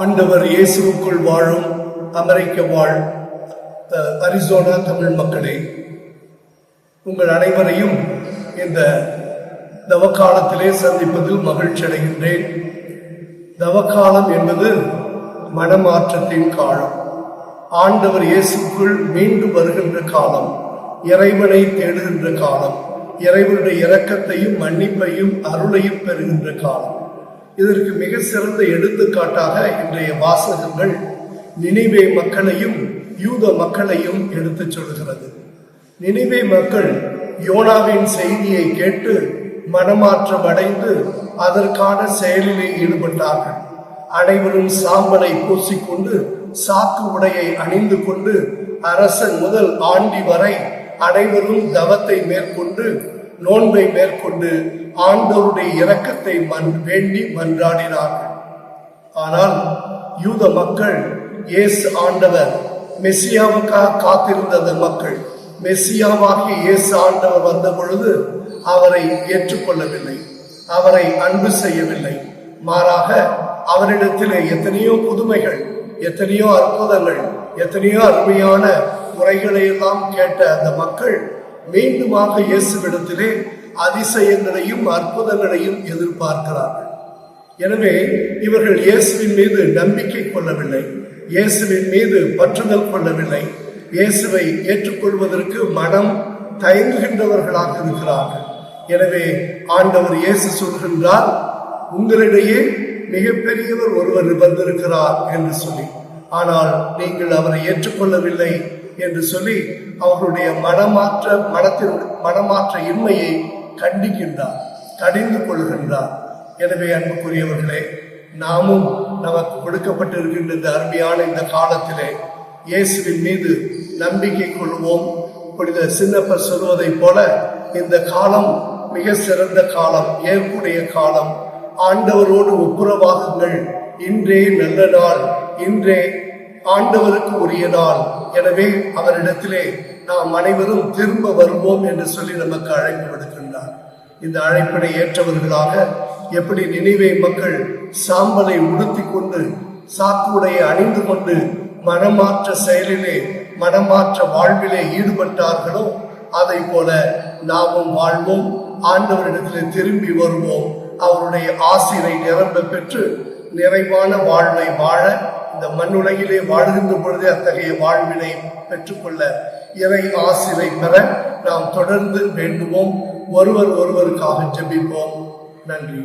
ஆண்டவர் இயேசுவுக்குள் வாழும் அமெரிக்க வாழ் அரிசோனா தமிழ் மக்களே, உங்கள் அனைவரையும் இந்த தவக்காலத்திலே சந்திப்பதில் மகிழ்ச்சி அடைகின்றேன். தவக்காலம் என்பது மனமாற்றத்தின் காலம். ஆண்டவர் இயேசுக்குள் மீண்டும் வருகின்ற காலம், இறைவனை தேடுகின்ற காலம், இறைவனுடைய இரக்கத்தையும் மன்னிப்பையும் அருளையும் பெறுகின்ற காலம். இதற்கு மிக சிறந்த எடுத்துக்காட்டாக இன்றைய வாசகங்கள் நினிவே மக்களையும் யூத மக்களையும் எடுத்துச் சொல்கிறது. நினிவே மக்கள் யோனாவின் செய்தியை கேட்டு மனமாற்றம் அடைந்து அதற்கான செயலிலே ஈடுபட்டார்கள். அனைவரும் சாம்பலை பூசிக்கொண்டு சாக்கு உடையை அணிந்து கொண்டு அரசன் முதல் ஆண்டி வரை அனைவரும் தவத்தை மேற்கொண்டு நோன்பை மேற்கொண்டு ஆண்டவருடைய இரக்கத்தை வேண்டி மன்றாடினார்கள். ஆனால் யூத மக்கள் இயேசு ஆண்டவர் மெசியாவுக்காக காத்திருந்த மக்கள் மெசியாவாகிய இயேசு ஆண்டவர் வந்த பொழுது அவரை ஏற்றுக்கொள்ளவில்லை, அவரை அன்பு செய்யவில்லை. மாறாக அவரிடத்திலே எத்தனையோ புதுமைகள், எத்தனையோ அற்புதங்கள், எத்தனையோ அருமையான முறைகளை எல்லாம் கேட்ட அந்த மக்கள் மீண்டுமாக இயேசுவிடத்திலே அதிசயங்களையும் அற்புதங்களையும் எதிர்பார்க்கிறார்கள். எனவே இவர்கள் இயேசுவின் மீது நம்பிக்கை கொள்ளவில்லை, இயேசுவின் மீது பற்றுதல் கொள்ளவில்லை, இயேசுவை ஏற்றுக்கொள்வதற்கு மனம் தயங்குகின்றவர்களாக இருக்கிறார்கள். எனவே ஆண்டவர் இயேசு சொல்கின்றார், உங்களிடையே மிகப்பெரியவர் ஒருவர் வந்திருக்கிறார் என்று சொல்லி, ஆனால் நீங்கள் அவரை ஏற்றுக்கொள்ளவில்லை என்று சொல்லி அவர்களுடைய மனமாற்ற இன்மையை கண்டிக்கின்றார், கடிந்து கொள்கின்றார். எனவே அன்புக்குரியவர்களே, நாமும் நமக்கு கொடுக்கப்பட்டிருக்கின்ற இந்த அருமையான இந்த காலத்திலே இயேசுவின் மீது நம்பிக்கை கொள்வோம். புனித சின்னப்பர் சொல்வதை போல இந்த காலம் மிக சிறந்த காலம், ஏற்புடைய காலம். ஆண்டவரோடு ஒப்புரவாகுங்கள், இன்றே நல்ல நாள், இன்றே ஆண்டவருக்கு உரிய நாள். எனவே அவரிடத்திலே நாம் அனைவரும் திரும்ப வருவோம் என்று சொல்லி நமக்கு அழைப்பு விடுக்கின்றார். இந்த அழைப்பினை ஏற்றவர்களாக எப்படி நினிவே மக்கள் சாம்பலை உடுத்தி கொண்டு சாக்குடையை அணிந்து கொண்டு மனமாற்ற செயலிலே மனமாற்ற வாழ்விலே ஈடுபட்டார்களோ அதை போல நாமும் வாழ்வோம், ஆண்டவரிடத்திலே திரும்பி வருவோம். அவருடைய ஆசிரை நிரம்ப பெற்று நிறைவான வாழ்வை வாழ இந்த மண்ணுலகிலே வாழ்கின்ற பொழுதே அத்தகைய வாழ்வினை பெற்றுக்கொள்ள இறை ஆசிரை பெற நாம் தொடர்ந்து வேண்டுவோம். ஒருவருக்காக ஜெபிப்போம். நன்றி.